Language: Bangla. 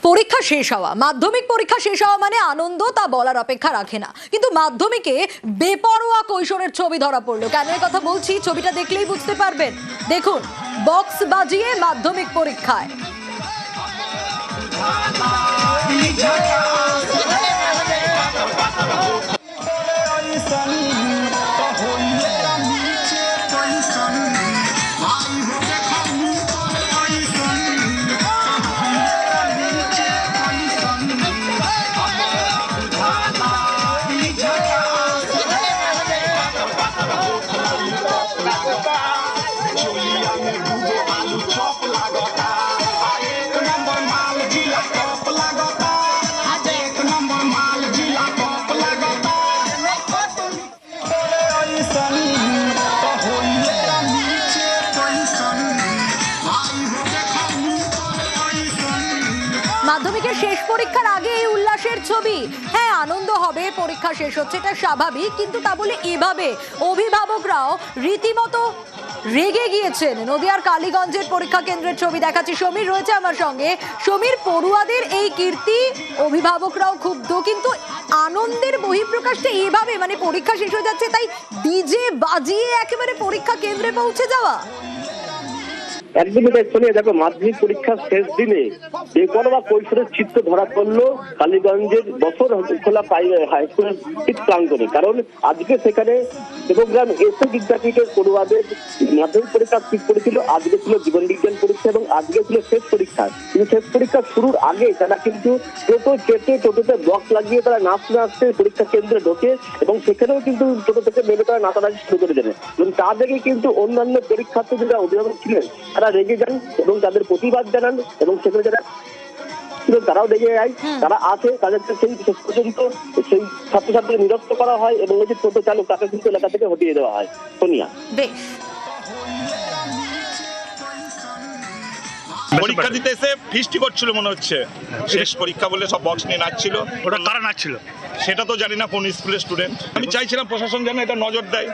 পরীক্ষা শেষ হওয়া, মাধ্যমিক পরীক্ষা শেষ হওয়া মানে আনন্দ, তা বলার অপেক্ষা রাখে না। কিন্তু মাধ্যমিকে বেপরোয়া কৈশোরের ছবি ধরা পড়লো। কেন এই কথা বলছি, ছবিটা দেখলেই বুঝতে পারবেন। দেখুন, বক্স বাজিয়ে মাধ্যমিক পরীক্ষায়। মাধ্যমিকের শেষ পরীক্ষার আগে এই উল্লাসের ছবি। হ্যাঁ, আনন্দ হবে, পরীক্ষা শেষ হচ্ছে, এটা স্বাভাবিক, কিন্তু তা বলে এভাবে অভিভাবকরাও রীতিমতো রেগে গিয়েছেন। নদিয়ার কালীগঞ্জের পরীক্ষা কেন্দ্রের ছবি দেখাচ্ছি। সমীর রয়েছে আমার সঙ্গে। সমীর, পড়ুয়াদের এই কীর্তি, অভিভাবকরাও ক্ষুব্ধ, কিন্তু আনন্দের বহিঃপ্রকাশটা এভাবে, মানে পরীক্ষা শেষ হয়ে যাচ্ছে তাই ডিজে বাজিয়ে একেবারে পরীক্ষা কেন্দ্রে পৌঁছে যাওয়া। একদমই তাই সোনিয়া, দেখো মাধ্যমিক পরীক্ষার শেষ দিনে বেপরোয়া কৈশোরের চিত্র ধরা পড়লো কালীগঞ্জের বছর খোলা হাই স্কুলের ঠিক প্রাঙ্গণে। কারণ আজকে সেখানে দেবগ্রাম এসএ বিদ্যাপীঠের পড়ুয়াদের মাধ্যমিক পরীক্ষা ঠিক করেছিল। আজকে ছিল জীবন বিজ্ঞান পরীক্ষা এবং আজকে ছিল শেষ পরীক্ষা। কিন্তু শেষ পরীক্ষা শুরুর আগে তারা কিন্তু টোটোতে বক্স লাগিয়ে তারা নাচতে পরীক্ষা কেন্দ্রে ঢোকে এবং সেখানেও কিন্তু টোটো থেকে নেমে তারা নাচানাচি শুরু করে দেবে। এবং তা দেখে কিন্তু অন্যান্য পরীক্ষার্থী যারা অভিভাবক ছিলেন তারা রেগে যান এবং তাদের প্রতিবাদ জানান এবং সেখানে যারা তারাও রেগে যায়। তারা আছে তাদেরকে সেই শেষ পর্যন্ত সেই ছাত্রছাত্রীকে নিরস্ত করা হয় এবং ওই যে টোটো চালক তাকে কিন্তু এলাকা থেকে হটিয়ে দেওয়া হয়। সোনিয়া, পরীক্ষা দিতে এসে ফিস্টি করছিল মনে হচ্ছে, শেষ পরীক্ষা বলে সব বক্স নিয়ে নাচছিল। ওটা কারা নাচছিল সেটা তো জানি না, কোন স্কুলের স্টুডেন্ট। আমি চাইছিলাম প্রশাসন যেন এটা নজর দেয়।